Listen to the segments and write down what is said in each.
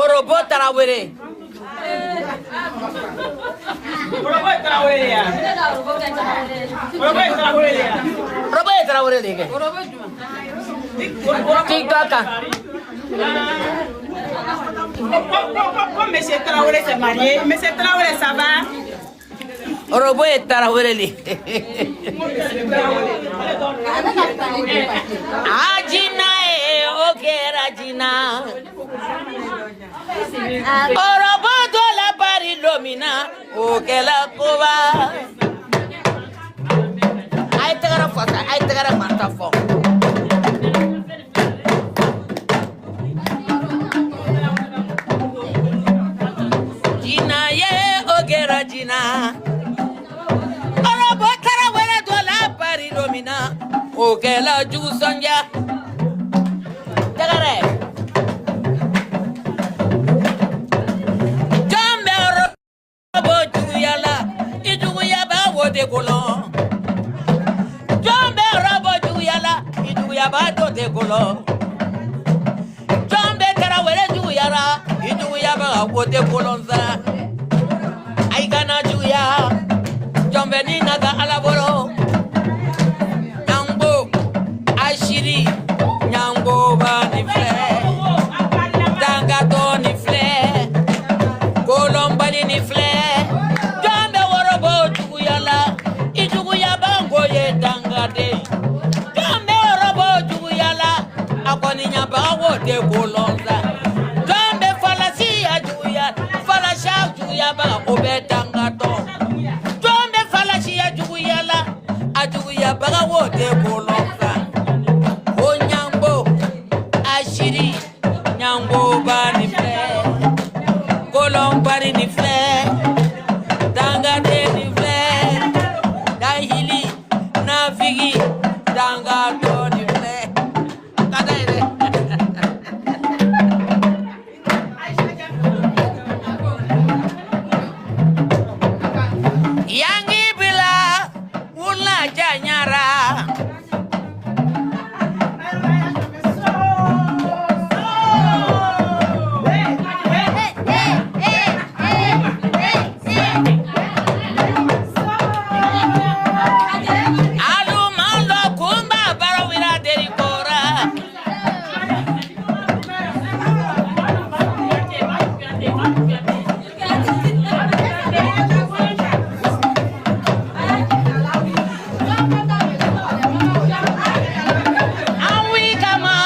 Orobo Tarawere. Orobo Tarawere ya. Orobo Tarawere ya. Orobo Tarawere deke. TikTok. Monsieur Traoré s'est marié. Monsieur Traoré, ça va? Orobo Tarawere li. Ajina okera jina. Orobo do la pari lomina okela koba. Ay tegara fata, ay tegara mata fo. Jina ye okera jina. Orobo Tarawere do la pari lomina okela jusonja. Tegare. De colon Jombe robo juyala iduyaba do de colon Jombe Tarawere juyara iduyaba wo de colon za ay gana juya Jombe ni naga alaboro Nyambo ashiri Nyambo ba ni fle Danga to ni fle o bɛ dangatɔ jɔn bɛ falasiya juguya la a juguya baga wo tɛ kolonfila o ɲango asiri ɲango ba ni filɛ kolonbari ni filɛ dangaden ni filɛ dahili nafigi dangatɔ ni filɛ ka da ye dɛ. Yangi bila wula janyara alu malo kumba barawira deri kora awi kama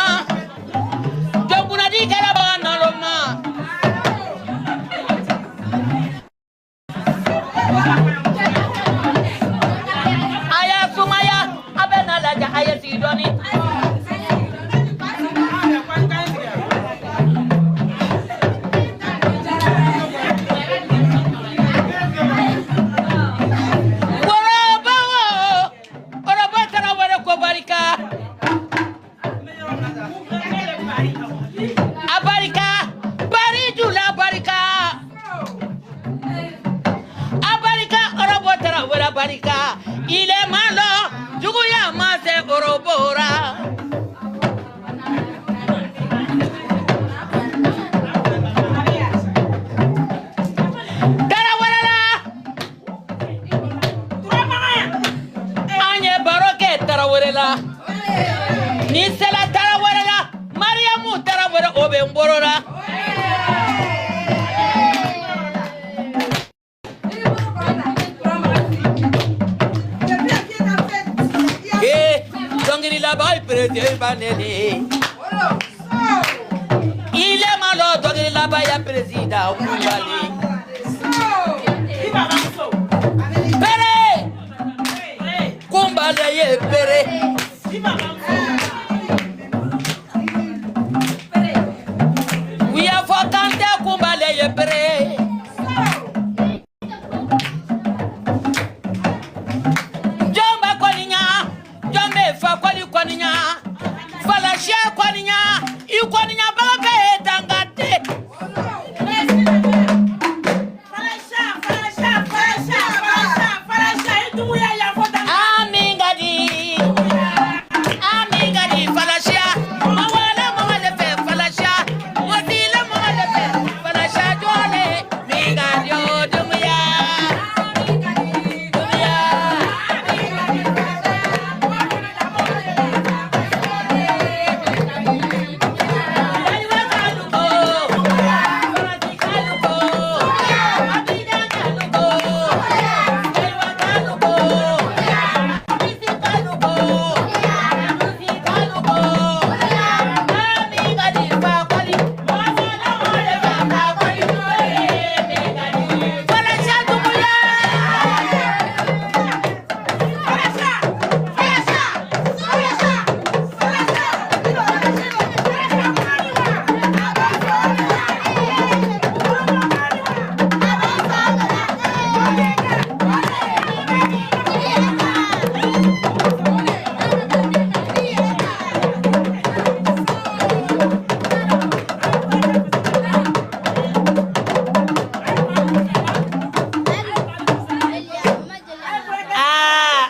joguna di kala ba naloma aya sumaya abena laja aya sidoni orobo tara wale ko barika abarika bari jula barika abarika orobo tara wala barika ile malo juguya mase orobora tara wala la anye baroke tara wala la ni sela tara wala la mariamu tara wala obe mborora dongiri la bay prete banene ile malo dongiri la bay ya presida umali pere kumbale ye pere we are for kante kumbale ye pere jomba koninya jombe fa koninya falashia koninya I koninya baga dangate amingadi falashia mawala fe falashia modila mawala fe falashia jole mingadi odumya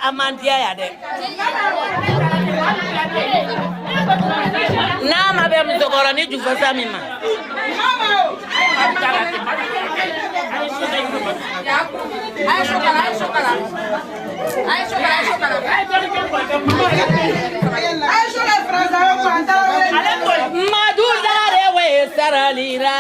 amantia ya de na mabe mzogoro ni jufa samima madulare we saralira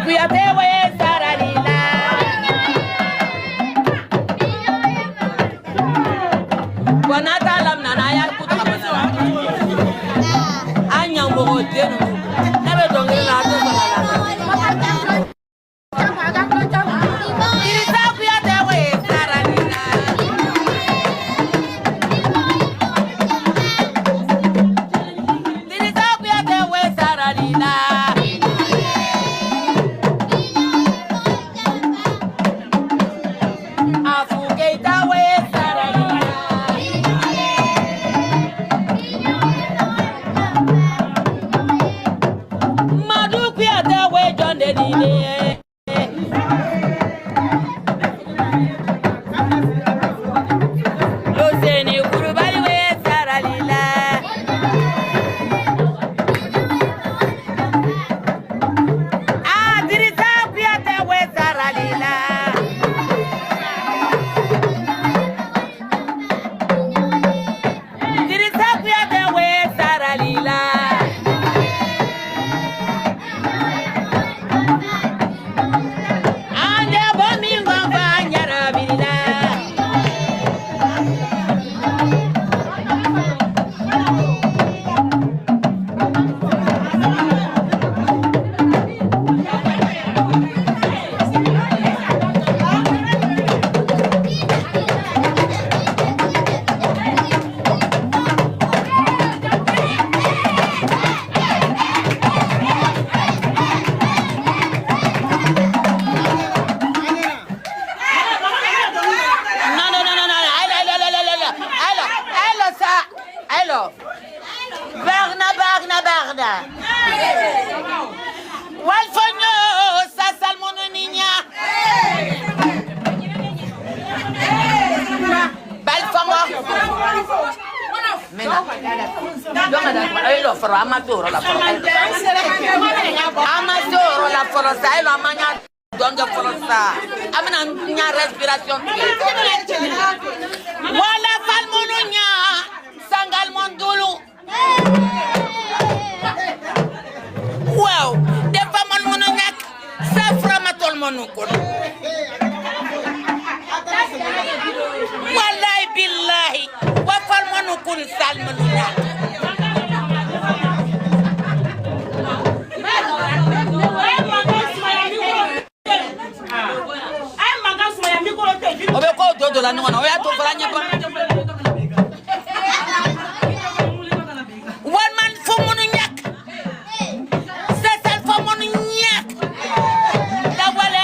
kuyate we saralila Bonata lam nana ya kuta kabana Anyang bogo denu Nebe dongere la ate salala Dirisa kuyate we saralila Dirisa kuyate we saralila Amadoro la forosa, elo amanya donge forosa. Amina nya respiration. Wala falmono nya sangal mondulu. Wow, de famon mono nya safra matol monukul. Wallahi billahi wa falmono kun salmonu nya. Obe ko dodo la nwana oya to franya pa one man fo monu ñak setal fo monu ñak da wala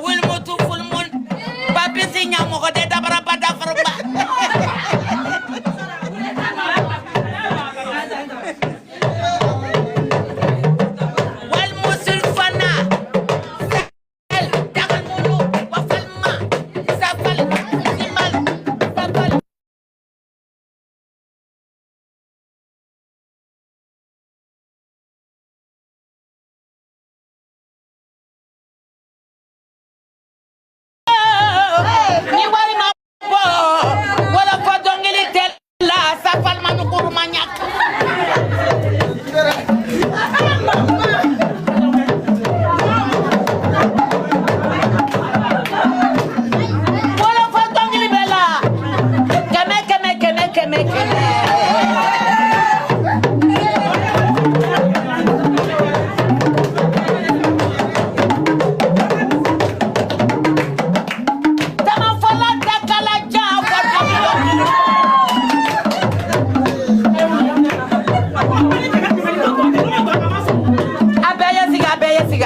wil motu ful mon papi si ñam ko de dabara pa da farba wal musul fana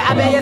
Abaya